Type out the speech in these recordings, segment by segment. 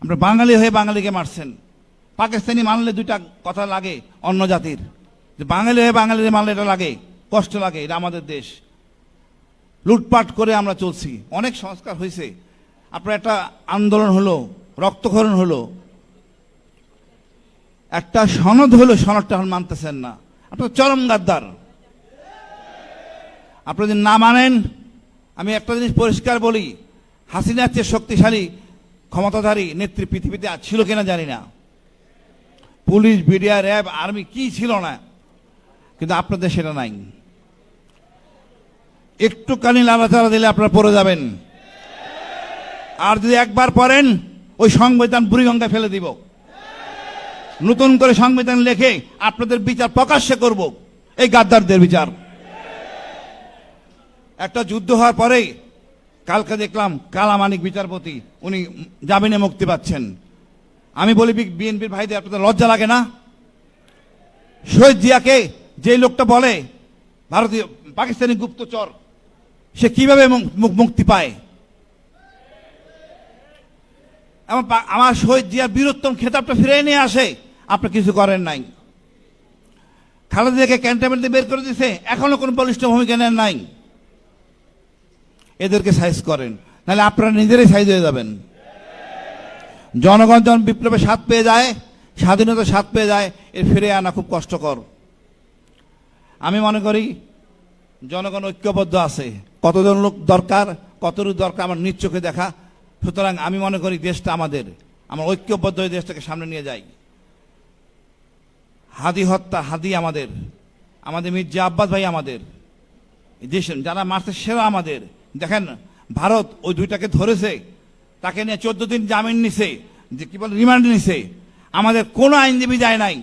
আপনারা বাঙালি হয়ে বাঙালিকে মারছেন। পাকিস্তানি মানলে দুইটা কথা লাগে অন্য জাতির, যে বাঙালি হয়ে বাঙালিকে মানলে এটা লাগে, কষ্ট লাগে। এটা আমাদের দেশ, লুটপাট করে আমরা চলছি। অনেক সংস্কার হয়েছে, আপনার একটা আন্দোলন হলো, রক্তক্ষরণ হলো, একটা সনদ হলো, সনদটা এখন মানতেছেন না। আপনার চরম গাদ্দার। আপনারা যদি না মানেন, আমি একটা জিনিস পরিষ্কার বলি, হাসিনার চেয়ে শক্তিশালী ক্ষমতাধারী নেত্রী পৃথিবীতে ছিল কিনা জানি না। পুলিশ, বিডিআর, র্যাব, আর্মি কি ছিল না, কিন্তু আপনাদের সেটা নাই। একটুখানি লাড়াচাড়া দিলে আপনারা পড়ে যাবেন। আর যদি একবার পড়েন, ওই সংবিধান বুড়িগঙ্গায় ফেলে দিব। নতুন করে সংবিধান লিখে আপনাদের বিচার প্রকাশ্যে করব, এই গাদ্দারদের বিচার। একটা যুদ্ধ হওয়ার পরেই কালকে দেখলাম কালামানিক বিচারপতি উনি জামিনে মুক্তি পাচ্ছেন। আমি বলি বিএনপির ভাইদের, আপনাদের লজ্জা লাগে না? শহীদ জিয়াকে যে লোকটা বলে ভারতীয় পাকিস্তানি গুপ্তচর, সে কিভাবে মুক্তি পায়? এবং আমার শহীদ জিয়ার বীরত্তম খেতাবটা ফিরে নিয়ে আসে, আপনি কিছু করেন নাই। খালেদাকে ক্যান্টনমেন্টে বের করে দিয়েছে, এখনো কোনো বলিষ্ঠ ভূমিকা নেন নাই। এদেরকে সাইজ করেন, নাহলে আপনারা নিজেরাই সাইজ হয়ে যাবেন। জনগণ যখন বিপ্লবের স্বাদ পেয়ে যায়, স্বাধীনতার স্বাদ পেয়ে যায়, এর ফিরে আনা খুব কষ্টকর। আমি মনে করি জনগণ ঐক্যবদ্ধ আছে। কতজন লোক দরকার, কতটুকু দরকার আমার নিজ চোখে দেখা। সুতরাং আমি মনে করি দেশটা আমাদের, আমরা ঐক্যবদ্ধ হয়ে দেশটাকে সামনে নিয়ে যাই। হাদি হত্যা, হাদি আমাদের, আমাদের মির্জা আব্বাস ভাই আমাদের, দেশ যারা মারছে সেরা আমাদের। দেখেন ভারত ওই দুইটাকে ধরেছে, তাকে নিয়ে 14 দিন জামিন নিছে, যে কি বলে রিমান্ডে নিছে। আমাদের কোনো আইনজীবী যায় নাই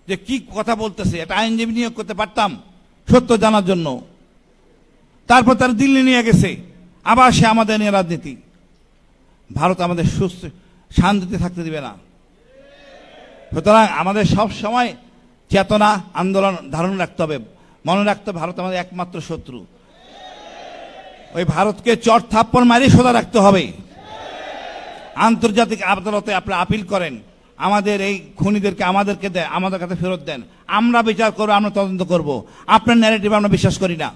যে কি কথা বলতেছে। একটা আইনজীবী নিয়োগ করতে পারতাম সত্য জানার জন্য। তারপর তারা দিল্লি নিয়ে গেছে, আবার সে আমাদের নিয়ে রাজনীতি। ভারত আমাদের সুস্থ শান্তিতে থাকতে দিবে না। সুতরাং আমাদের সব সময় চেতনা, আন্দোলন ধারণ রাখতে হবে। মনে রাখতে হবে ভারত আমাদের একমাত্র শত্রু। ওই ভারতকে চট থাপ্পড় মারিয়ে সোজা রাখতে হবে। আন্তর্জাতিক আদালতে আপনারা আপিল করেন, আমাদের এই খুনিদেরকে আমাদেরকে দেয়, আমাদের কাছে ফেরত দেন। আমরা বিচার করবো, আমরা তদন্ত করব। আপনার ন্যারেটিভ আমরা বিশ্বাস করি না।